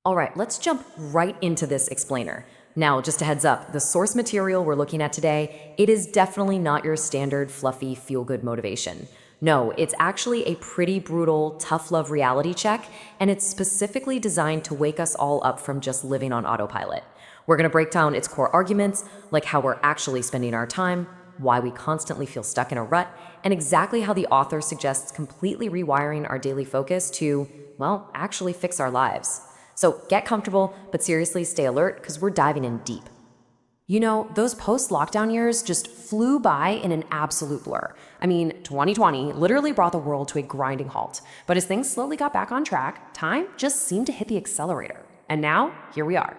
All right, let's jump right into this explainer. Now, just a heads up, the source material we're looking at today, it is definitely not your standard fluffy feel-good motivation. No, it's actually a pretty brutal, tough love reality check, and it's specifically designed to wake us all up from just living on autopilot. We're going to break down its core arguments, like how we're actually spending our time, why we constantly feel stuck in a rut, and exactly how the author suggests completely rewiring our daily focus to, well, actually fix our lives. So get comfortable, but seriously stay alert because we're diving in deep. You know, those post-lockdown years just flew by in an absolute blur. I mean, 2020 literally brought the world to a grinding halt. But as things slowly got back on track, time just seemed to hit the accelerator. And now, here we are.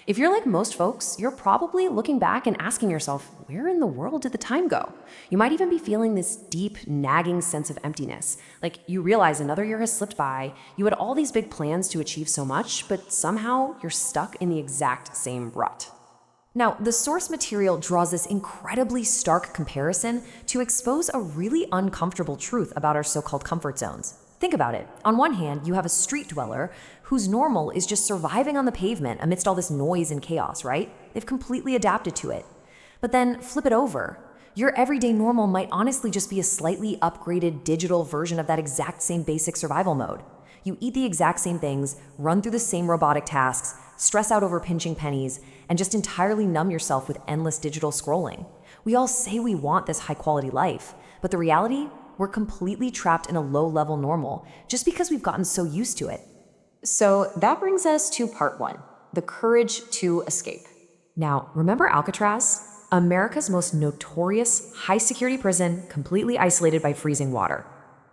If you're like most folks, you're probably looking back and asking yourself, where in the world did the time go? You might even be feeling this deep, nagging sense of emptiness. Like you realize another year has slipped by, you had all these big plans to achieve so much, but somehow you're stuck in the exact same rut. Now, the source material draws this incredibly stark comparison to expose a really uncomfortable truth about our so-called comfort zones. Think about it. On one hand, you have a street dweller whose normal is just surviving on the pavement amidst all this noise and chaos, right? They've completely adapted to it. But then flip it over. Your everyday normal might honestly just be a slightly upgraded digital version of that exact same basic survival mode. You eat the exact same things, run through the same robotic tasks, stress out over pinching pennies, and just entirely numb yourself with endless digital scrolling. We all say we want this high-quality life, but the reality, we're completely trapped in a low-level normal just because we've gotten so used to it. So that brings us to part one, the courage to escape. Now, remember Alcatraz? America's most notorious high-security prison, completely isolated by freezing water.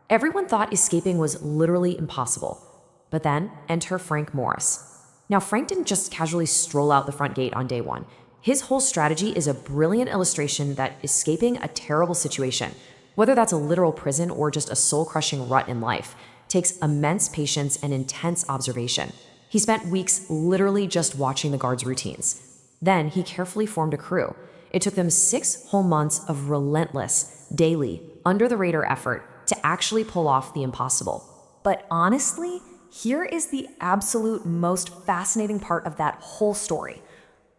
Everyone thought escaping was literally impossible. But then, enter Frank Morris. Now, Frank didn't just casually stroll out the front gate on day one. His whole strategy is a brilliant illustration that escaping a terrible situation, whether that's a literal prison or just a soul-crushing rut in life, takes immense patience and intense observation. He spent weeks literally just watching the guards' routines. Then he carefully formed a crew. It took them 6 whole months of relentless, daily, under-the-radar effort to actually pull off the impossible. But honestly, here is the absolute most fascinating part of that whole story.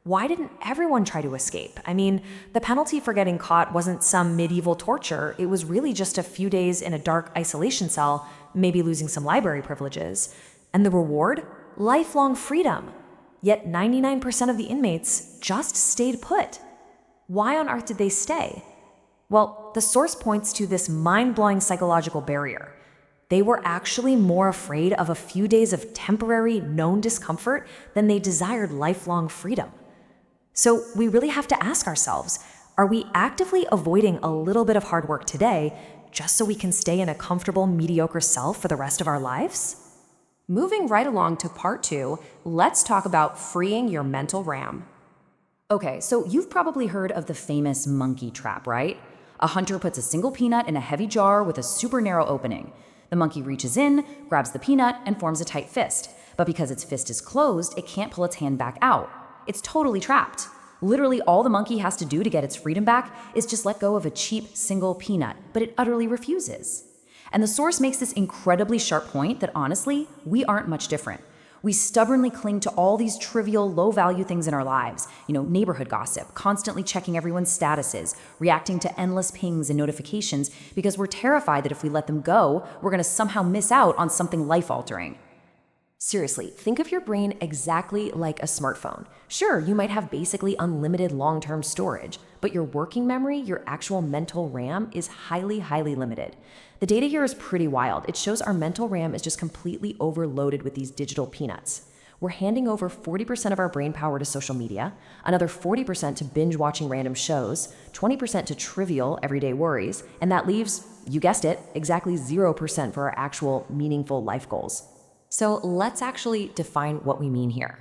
Why didn't everyone try to escape? I mean, the penalty for getting caught wasn't some medieval torture. It was really just a few days in a dark isolation cell, maybe losing some library privileges. And the reward? Lifelong freedom. Yet 99% of the inmates just stayed put. Why on earth did they stay? Well, the source points to this mind-blowing psychological barrier. They were actually more afraid of a few days of temporary, known discomfort than they desired lifelong freedom. So we really have to ask ourselves, are we actively avoiding a little bit of hard work today just so we can stay in a comfortable, mediocre self for the rest of our lives? Moving right along to part 2, let's talk about freeing your mental RAM. Okay, so you've probably heard of the famous monkey trap, right? A hunter puts a single peanut in a heavy jar with a super narrow opening. The monkey reaches in, grabs the peanut, and forms a tight fist. But because its fist is closed, it can't pull its hand back out. It's totally trapped. Literally all the monkey has to do to get its freedom back is just let go of a cheap single peanut, but it utterly refuses. And the source makes this incredibly sharp point that honestly, we aren't much different. We stubbornly cling to all these trivial, low-value things in our lives. Neighborhood gossip, constantly checking everyone's statuses, reacting to endless pings and notifications because we're terrified that if we let them go, we're going to somehow miss out on something life-altering. Seriously, think of your brain exactly like a smartphone. Sure, you might have basically unlimited long-term storage, but your working memory, your actual mental RAM, is highly, highly limited. The data here is pretty wild. It shows our mental RAM is just completely overloaded with these digital peanuts. We're handing over 40% of our brain power to social media, another 40% to binge watching random shows, 20% to trivial everyday worries, and that leaves, you guessed it, exactly 0% for our actual meaningful life goals. So let's actually define what we mean here.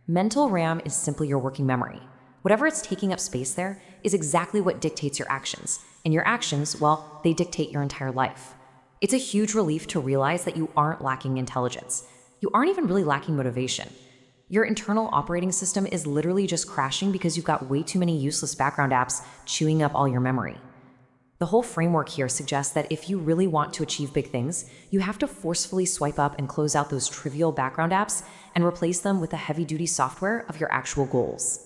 Mental RAM is simply your working memory. Whatever it's taking up space there is exactly what dictates your actions. And your actions, well, they dictate your entire life. It's a huge relief to realize that you aren't lacking intelligence. You aren't even really lacking motivation. Your internal operating system is literally just crashing because you've got way too many useless background apps chewing up all your memory. The whole framework here suggests that if you really want to achieve big things, you have to forcefully swipe up and close out those trivial background apps and replace them with the heavy-duty software of your actual goals.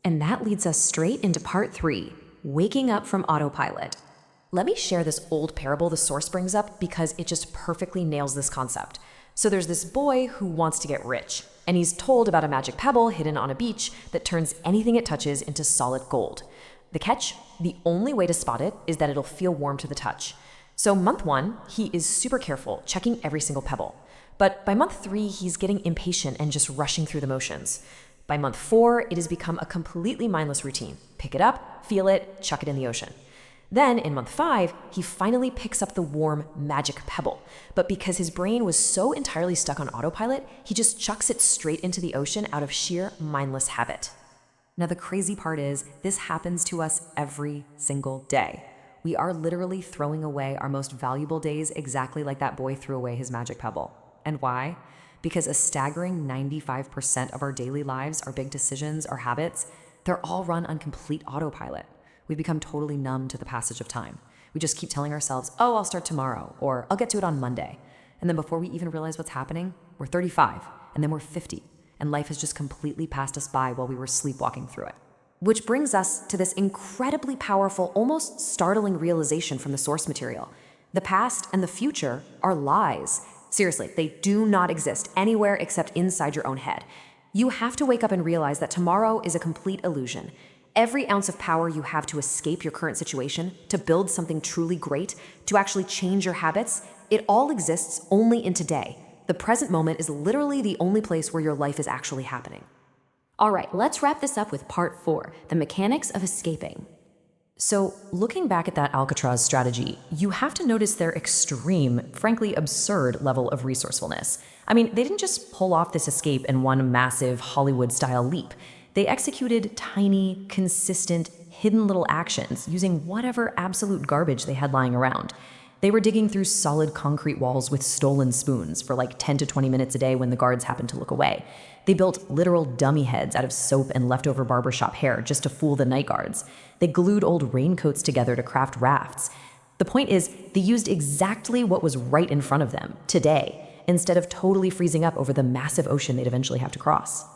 And that leads us straight into part 3, waking up from autopilot. Let me share this old parable the source brings up because it just perfectly nails this concept. So there's this boy who wants to get rich, and he's told about a magic pebble hidden on a beach that turns anything it touches into solid gold. The catch? The only way to spot it is that it'll feel warm to the touch. So month 1, he is super careful, checking every single pebble. But by month 3, he's getting impatient and just rushing through the motions. By month 4, it has become a completely mindless routine. Pick it up, feel it, chuck it in the ocean. Then, in month 5, he finally picks up the warm, magic pebble. But because his brain was so entirely stuck on autopilot, he just chucks it straight into the ocean out of sheer mindless habit. Now, the crazy part is, this happens to us every single day. We are literally throwing away our most valuable days exactly like that boy threw away his magic pebble. And why? Because a staggering 95% of our daily lives, our big decisions, our habits, they're all run on complete autopilot. We become totally numb to the passage of time. We just keep telling ourselves, oh, I'll start tomorrow, or I'll get to it on Monday. And then before we even realize what's happening, we're 35, and then we're 50, and life has just completely passed us by while we were sleepwalking through it. Which brings us to this incredibly powerful, almost startling realization from the source material. The past and the future are lies. Seriously, they do not exist anywhere except inside your own head. You have to wake up and realize that tomorrow is a complete illusion. Every ounce of power you have to escape your current situation, to build something truly great, to actually change your habits, it all exists only in today. The present moment is literally the only place where your life is actually happening. All right, let's wrap this up with part 4, the mechanics of escaping. So, looking back at that Alcatraz strategy, you have to notice their extreme, frankly absurd level of resourcefulness. I mean, they didn't just pull off this escape in one massive Hollywood-style leap. They executed tiny, consistent, hidden little actions using whatever absolute garbage they had lying around. They were digging through solid concrete walls with stolen spoons for like 10 to 20 minutes a day when the guards happened to look away. They built literal dummy heads out of soap and leftover barbershop hair just to fool the night guards. They glued old raincoats together to craft rafts. The point is, they used exactly what was right in front of them, today, instead of totally freezing up over the massive ocean they'd eventually have to cross.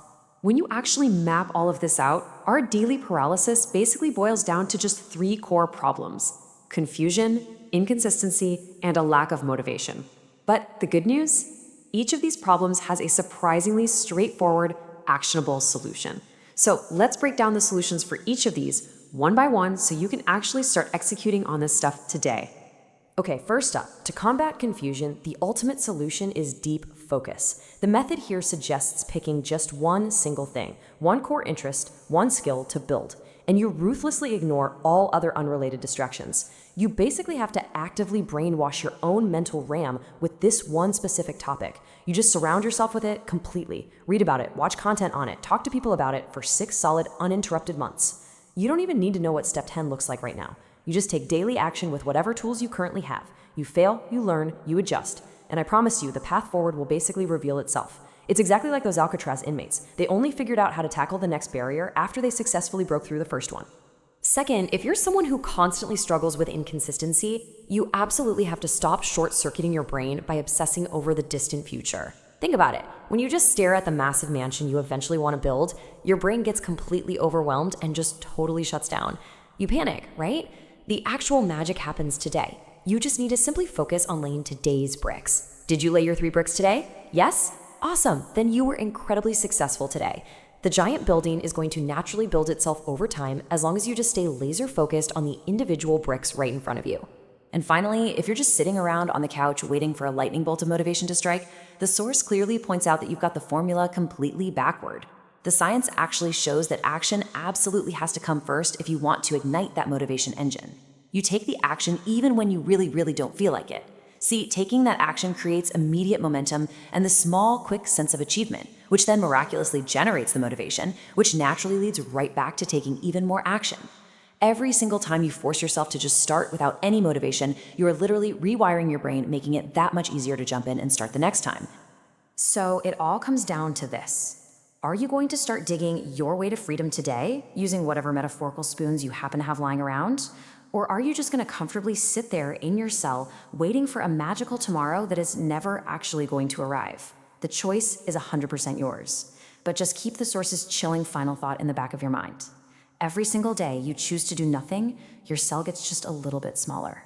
When you actually map all of this out, our daily paralysis basically boils down to just 3 core problems: confusion, inconsistency, and a lack of motivation. But the good news? Each of these problems has a surprisingly straightforward, actionable solution. So let's break down the solutions for each of these one by one so you can actually start executing on this stuff today. Okay, first up, to combat confusion, the ultimate solution is deep focus. The method here suggests picking just one single thing, one core interest, one skill to build, and you ruthlessly ignore all other unrelated distractions. You basically have to actively brainwash your own mental RAM with this one specific topic. You just surround yourself with it completely. Read about it, watch content on it, talk to people about it for 6 solid, uninterrupted months. You don't even need to know what step 10 looks like right now. You just take daily action with whatever tools you currently have. You fail, you learn, you adjust. And I promise you, the path forward will basically reveal itself. It's exactly like those Alcatraz inmates. They only figured out how to tackle the next barrier after they successfully broke through the first one. Second, if you're someone who constantly struggles with inconsistency, you absolutely have to stop short-circuiting your brain by obsessing over the distant future. Think about it. When you just stare at the massive mansion you eventually want to build, your brain gets completely overwhelmed and just totally shuts down. You panic, right? The actual magic happens today. You just need to simply focus on laying today's bricks. Did you lay your 3 bricks today? Yes? Awesome. Then you were incredibly successful today. The giant building is going to naturally build itself over time as long as you just stay laser focused on the individual bricks right in front of you. And finally, if you're just sitting around on the couch waiting for a lightning bolt of motivation to strike, the source clearly points out that you've got the formula completely backward. The science actually shows that action absolutely has to come first if you want to ignite that motivation engine. You take the action even when you really don't feel like it. See, taking that action creates immediate momentum and the small, quick sense of achievement, which then miraculously generates the motivation, which naturally leads right back to taking even more action. Every single time you force yourself to just start without any motivation, you are literally rewiring your brain, making it that much easier to jump in and start the next time. So it all comes down to this. Are you going to start digging your way to freedom today, using whatever metaphorical spoons you happen to have lying around? Or are you just going to comfortably sit there in your cell waiting for a magical tomorrow that is never actually going to arrive? The choice is 100% yours. But just keep the source's chilling final thought in the back of your mind. Every single day you choose to do nothing, your cell gets just a little bit smaller.